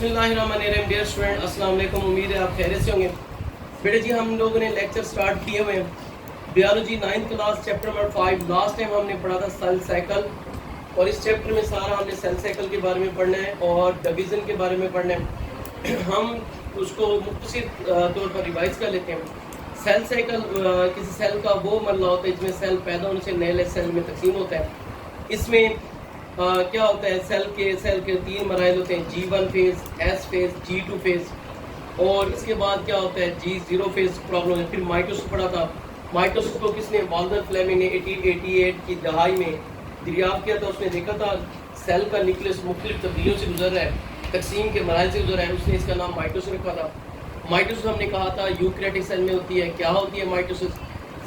बिस्मिल्लाहिर्रहमानिर्रहीम। Dear student, अस्सलाम वालेकुम। उम्मीद है आप खैरियत से होंगे। बेटे जी, हम लोगों ने लेक्चर स्टार्ट किए हुए हैं biology 9th class chapter number 5। Last time हमने पढ़ा था सेल साइकिल, और इस चैप्टर में सारा हमने सेल साइकिल के बारे में पढ़ना है और डिवीज़न के बारे में पढ़ना है। हम उसको मुख्तसर तौर पर रिवाइज कर लेते हैं। सेल साइकिल किसी सेल का वो मरला होता है जिसमें सेल पैदा होने से नए सेल में तकसीम होता है। इसमें क्या होता है, सेल के 3 मराइल होते हैं, G1 phase, S phase, G2 phase, और इसके बाद क्या होता है G0 फेज़ प्रॉब्लम है। फिर माइटोसिस पढ़ा था। माइटोसिस को किसने, वाल्टर फ्लेमिंग ने 1888 की दहाई में दरियाफ्त किया था। उसने देखा था सेल का न्यूक्लियस मुख्तलिफ तब्दीलियों से गुजर रहा है, तकसीम के मराइल से गुजर रहा है। उसने इसका नाम माइटोसिस रखा था। माइटोसिस हमने कहा था यूकैरियोटिक सेल में होती है। क्या होती है माइटोसिस?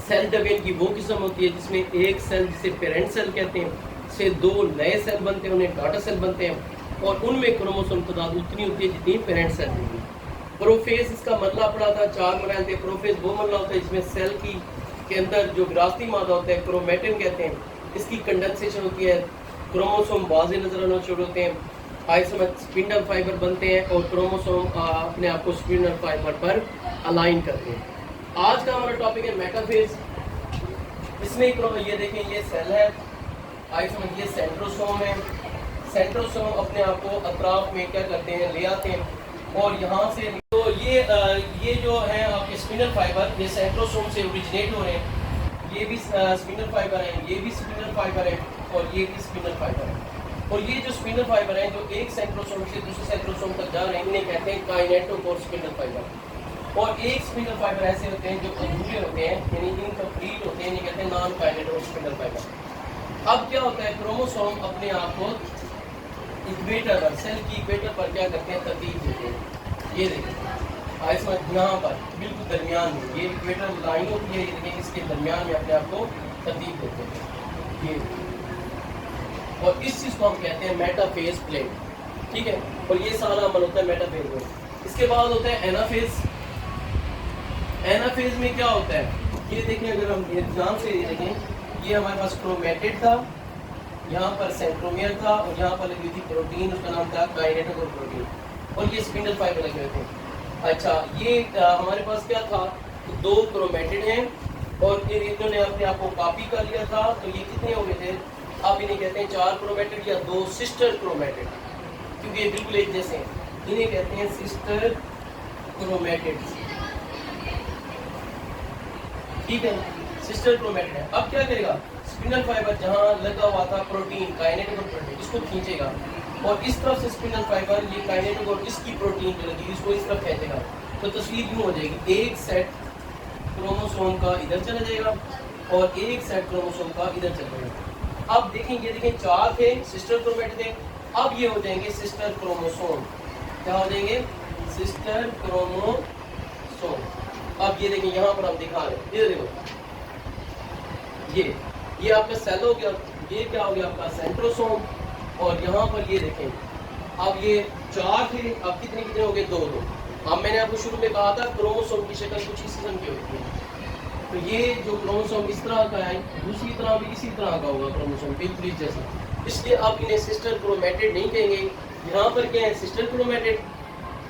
सेल डिवीजन की वो किस्म होती है जिसमें एक सेल, जिसे पेरेंट सेल कहते हैं, से 2 नए सेल बनते हैं, उन्हें डॉटर सेल बनते हैं, और उनमें क्रोमोसोम तादाद उतनी होती है जितनी पेरेंट सेल होगी। प्रोफेज इसका मरला पड़ा था, 4 मराइल थे। प्रोफेज वो मरला होता है जिसमें सेल की के अंदर जो विरासती मादा होता है, क्रोमेटिन कहते हैं, इसकी कंडेंसेशन होती है, क्रोमोसोम वाज़े नजर आना शुरू होते हैं, आइसोमर स्पिंडल फाइबर बनते हैं, और क्रोमोसोम अपने आप को स्पिंडल फाइबर पर अलाइन करते हैं। आज का हमारा टॉपिक है मेटाफेज। इसमें ये देखें, ये सेल है, आइसोमर, ये सेंट्रोसोम है। सेंट्रोसोम अपने आप को अतराफ में क्या करते हैं, ले आते हैं, और यहाँ से तो ये जो है आपके स्पिंडल फाइबर, ये सेंट्रोसोम से ओरिजिनेट हो रहे हैं। ये भी स्पिंडल फाइबर है, ये भी स्पिंडल फाइबर है, और ये भी स्पिंडल फाइबर है। और ये जो स्पिंडल फाइबर है जो एक सेंट्रोसोम से दूसरे सेंट्रोसोम तक जा रहे हैं, इन्हें कहते हैं काइनेटोकोर स्पिंडल फाइबर। और एक स्पिंडल फाइबर ऐसे होते हैं जो अधूरे होते हैं, यानी इनकम्प्लीट होते हैं, इन्हें कहते हैं नॉन काइनेटोकोर स्पिंडल फाइबर। अब क्या होता है, क्रोमोसोम अपने आप को इक्वेटर पर, सेल की इक्वेटर पर क्या करते हैं, तरतीब देते हैं। ये देखिए आइसमत यहाँ पर बिल्कुल दरमियान में ये इक्वेटर लाइन होती है, ये देखिए इसके दरमियान में अपने आप को तरतीब देते हैं ये, और इस चीज़ को हम कहते हैं मेटाफेज प्लेट, ठीक है। और ये सारा अमल होता है मेटाफेज में। इसके बाद होता है एनाफेज। एनाफेज में क्या होता है, ये देखें, अगर हम ध्यान से देखें, ये हमारे पास क्रोमेटिड था, यहाँ पर सेंट्रोमियर था, और यहाँ पर लगी थी प्रोटीन, उसका नाम था काइनेटोकोर प्रोटीन, और ये स्पिंडल फाइबर लगे हुए थे। अच्छा, ये हमारे पास क्या था, 2 क्रोमेटिड हैं, और इन्होंने अपने आप को कॉपी कर लिया था, तो ये कितने हो गए थे, अब इन्हें कहते हैं 4 क्रोमेटिड या 2 सिस्टर क्रोमेटिड, क्योंकि ये बिल्कुल एक जैसे हैं, इन्हें कहते हैं सिस्टर क्रोमेटिड, ठीक है, सिस्टर क्रोमेटिड है। अब क्या करेगा, स्पिंडल फाइबर जहाँ लगा हुआ था प्रोटीन, काइनेटोकोर प्रोटीन, इसको खींचेगा, और इस तरफ से स्पिंडल फाइबर ये काइनेटोकोर इसकी प्रोटीन जो लगी इसको इस तरफ खींचेगा, तो तस्वीर यूँ हो जाएगी, एक सेट क्रोमोसोम का इधर चला जाएगा और एक सेट क्रोमोसोम का इधर चला जाएगा। अब देखें, ये देखें, 4 थे सिस्टर क्रोमेटिड थे, अब ये हो जाएंगे सिस्टर क्रोमोसोम। क्या हो जाएंगे, सिस्टर क्रोमोसोम। अब ये देखें, यहाँ पर हम दिखा रहे हैं, ये देखो, ये आपका सेल हो गया, ये क्या हो गया आपका सेंट्रोसोम, और यहाँ पर ये देखें, अब ये 4 थे, अब कितने कितने हो गए, 2-2। अब मैंने आपको शुरू में कहा था क्रोमोसोम की शक्ल कुछ इस किस्म की होती है, तो ये जो क्रोमोसोम इस तरह का है, दूसरी तरह भी इसी तरह का होगा क्रोमोसोम, बिल्कुल जैसा, इसलिए आप इन्हें सिस्टर क्रोमेटिड नहीं कहेंगे। यहाँ पर क्या है, सिस्टर क्रोमेटिड,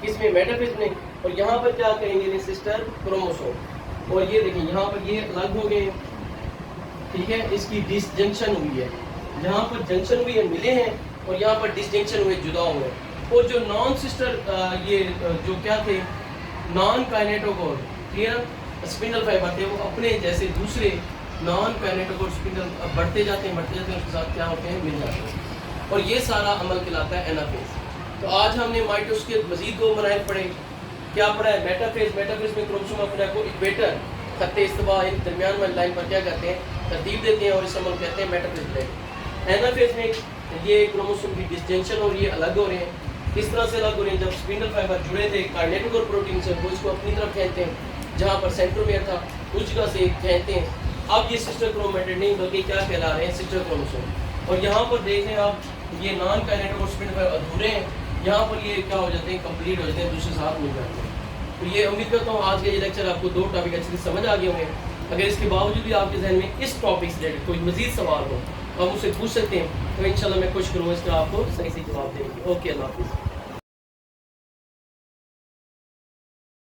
इसमें मेटाफेज में, और यहाँ पर क्या कहेंगे, इन्हें सिस्टर क्रोमोसोम। और ये देखिए, यहाँ पर ये अलग हो गए, ठीक है, इसकी डिसजंक्शन हुई है, यहाँ पर जंक्शन हुई है, मिले हैं, और यहाँ पर डिसजंक्शन हुए, जुदा हुए। और जो नॉन सिस्टर ये जो क्या थे, non kinetochore, clear, spindle fibre थे, वो अपने जैसे दूसरे नॉन काइनेटोकोर स्पिंडल बढ़ते जाते हैं, उसके साथ क्या होते हैं, मिल जाते हैं, और ये सारा अमल कहलाता है एनाफेज। तो आज हमने माइटोसिस के मजीद 2 मराइल पढ़े। क्या पढ़ा है, मेटाफेज। मेटाफेज में क्रोमोसोम अपने को इक्वेटर, खत्ते इस्तिवा, दरमियान वाली लाइन पर क्या करते हैं, तरतीब देते हैं, और इस अमल कहते हैं मेटाफेज प्लेट। एनाफेज में ये क्रोमोसोम की डिसजंक्शन हो रही है, अलग हो रहे हैं। किस तरह से अलग हो रहे हैं, जब स्पिंडल फाइबर जुड़े थे काइनेटोकोर प्रोटीन से, वो इसको अपनी तरफ खींचते हैं, जहाँ पर सेंट्रोमियर था उस जगह से खींचते हैं। अब ये सिस्टर क्रोमेटिड नहीं बल्कि क्या कहला रहे हैं, सिस्टर क्रोमोसोम। और यहाँ पर देखें आप, ये नॉन काइनेटोकोर स्पिंडल फाइबर अधूरे हैं, यहाँ पर ये क्या हो जाते हैं, कंप्लीट हो जाते हैं, दूसरे साथ मिल जाते हैं। तो ये उम्मीद करता हूँ आज के ये लेक्चर आपको 2 टॉपिक अच्छे से समझ आ गए होंगे। अगर इसके बावजूद भी आपके जहन में इस टॉपिक से रिलेटेड कोई मजीद सवाल हो तो आप मुझसे पूछ सकते हैं, तो इंशाल्लाह मैं कोशिश करूँगा इसका आपको सही से जवाब देने की। ओके, अल्लाह हाफिज़।